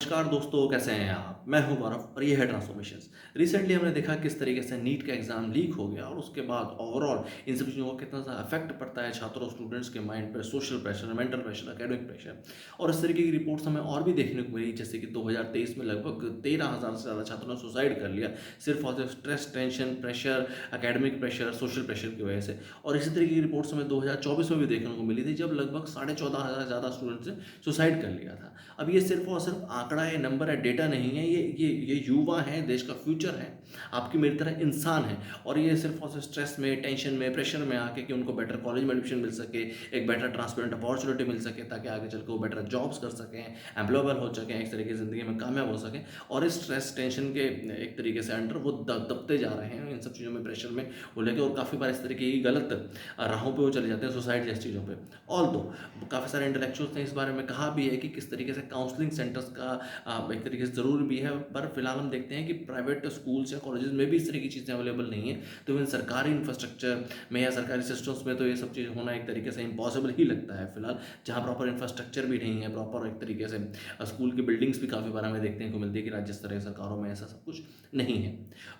नमस्कार दोस्तों, कैसे हैं आप? मैं हूं गौरव और ये है ट्रांसफॉर्मेशंस। रिसेंटली हमने देखा किस तरीके से नीट का एग्ज़ाम लीक हो गया और उसके बाद ओवरऑल इन सब चीज़ों का कितना ज़्यादा इफेक्ट पड़ता है छात्रों, स्टूडेंट्स के माइंड पे, social pressure, mental pressure, academic pressure और इस तरीके की रिपोर्ट्स हमें और भी देखने को मिली। जैसे कि 2023 में लगभग 13,000 से ज़्यादा छात्रों ने सुसाइड कर लिया, सिर्फ और सिर्फ stress, tension, pressure, academic pressure, social pressure की वजह से। और इसी तरीके की रिपोर्ट्स हमें 2024 में भी देखने को मिली थी, जब लगभग 14,500 से ज़्यादा स्टूडेंट्स ने सुसाइड कर लिया था। अब ये सिर्फ़ और सिर्फ़ आँकड़ा है, नंबर है, डेटा नहीं है, ये युवा हैं, देश का फ्यूचर है, आपकी मेरी तरह इंसान हैं और ये सिर्फ़ और सिर्फ़ स्ट्रेस में, टेंशन में, प्रेशर में आके कि उनको बेटर कॉलेज में एडमिशन मिल सके, एक बेटर ट्रांसपेरेंट अपॉर्च्युनिटी मिल सके ताकि आगे चल के वो बेटर जॉब्स कर सकें, एम्प्लॉयबल हो सकें, एक तरीके से ज़िंदगी में कामयाब हो सकें और इस स्ट्रेस, टेंशन के एक तरीके से अंडर वो दबते जा रहे हैं, इन सब चीज़ों में, प्रेशर में वो लेके और काफ़ी बार इस तरीके की गलत राहों पे वो चले जाते हैं, सुसाइड जैसी चीज़ों पे। ऑल्दो काफ़ी सारे इंटेलेक्चुअल्स ने इस बारे में कहा भी है कि किस तरीके से काउंसलिंग सेंटर्स का एक तरीके से ज़रूर भी है, पर फिलहाल हम देखते हैं कि प्राइवेट स्कूल्स या कॉलेजेस में भी इस तरह की चीज़ें अवेलेबल नहीं है। तो इवन सरकारी इंफ्रास्ट्रक्चर में या सरकारी सिस्टम्स में तो ये सब चीज़ होना एक तरीके से इम्पॉसिबल ही लगता है फिलहाल, जहाँ प्रॉपर इंफ्रास्ट्रक्चर भी नहीं है, प्रॉपर एक तरीके से स्कूल की बिल्डिंग्स भी काफ़ी बार हमें देखने को मिलती है कि राज्य स्तरीय सरकारों में ऐसा सब कुछ नहीं है।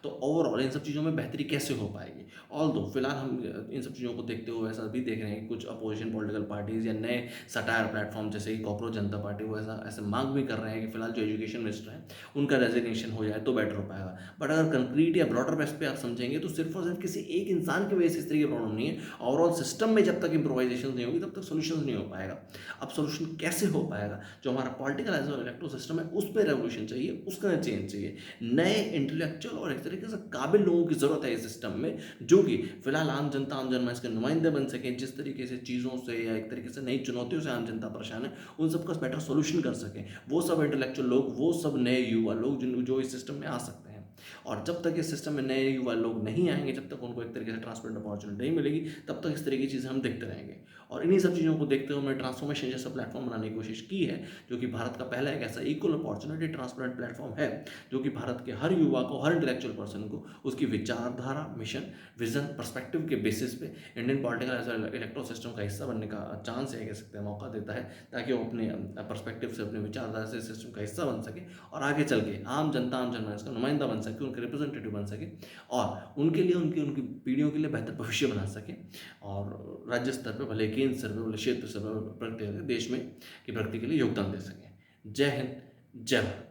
तो ओवरऑल इन सब चीज़ों में बेहतरी कैसे हो पाएगी? ऑल्दो फिलहाल हम इन सब चीज़ों को देखते हुए ऐसा भी देख रहे हैं कि कुछ अपोजिशन पॉलिटिकल पार्टीज़ या नए सटायर प्लेटफॉर्म जैसे कि कॉकरोच जनता पार्टी वो ऐसा ऐसे मांग भी कर रहे हैं कि फिलहाल जो एजुकेशन मिनिस्टर हैं उनका रेजिग्नेशन हो जाए तो बेटर हो पाएगा। बट अगर कंक्रीट या ब्रॉडर बेस पे आप समझेंगे तो सिर्फ और सिर्फ किसी एक इंसान की वजह से इस तरह की प्रॉब्लम नहीं है। ओवरऑल सिस्टम में जब तक इम्प्रोवाइजेशन नहीं होगी तब तक सोल्यूशन नहीं हो पाएगा। अब सोल्यूशन कैसे हो पाएगा? जो हमारा पॉलिटिकल एज वेल इलेक्टो सिस्टम है उस पर रेवोल्यूशन चाहिए, उसका चेंज चाहिए। नए इंटेलेक्चुअल और एक तरीके से काबिल लोगों की ज़रूरत है इस सिस्टम में, जो कि फिलहाल आम जनता, आम जनमानस के नुमाइंदे बन सकें, जिस तरीके से चीज़ों से या एक तरीके से नई चुनौतियों से आम जनता परेशान है, उन सबका बेटर सॉल्यूशन कर सकें। वो सब इंटेलेक्चुअल लोग, वो सब नए युवा लोग जिन जो इस सिस्टम में आ सकते हैं। और जब तक इस सिस्टम में नए युवा लोग नहीं आएँगे, जब तक उनको एक तरीके से ट्रांसपेरेंट अपॉर्च्युनिटी नहीं मिलेगी, तब तक इस तरह की चीज़ें हम देखते रहेंगे। और इन्हीं सब चीज़ों को देखते हुए हमने ट्रांसफॉर्मेशन जैसा प्लेटफॉर्म बनाने की कोशिश की है, जो कि भारत का पहला एक ऐसा इक्वल अपॉर्च्युनिटी ट्रांसपेरेंट प्लेटफॉर्म है, जो कि भारत के हर युवा को, हर इंटेलेक्चुअल पर्सन को उसकी विचारधारा, मिशन, विज़न, पर्सपेक्टिव के बेसिस पे Indian political as well electoral system का हिस्सा बनने का चांस है, कह सकते हैं, मौका देता है, ताकि वो अपने पर्सपेक्टिव से, अपने विचारधारा से सिस्टम का हिस्सा बन सके और आगे चल के आम जनता, आम जनमानस का नुमाइंदा बन सके, उनके रिप्रेजेंटेटिव बन सके और उनके लिए, उनकी उनकी पीढ़ियों के लिए बेहतर भविष्य बना सके और राज्य स्तर पे भले केंद्र स्तर पे, भले क्षेत्र स्तर पे, देश में की प्रगति के लिए योगदान दे सकें। जय हिंद, जय भारत।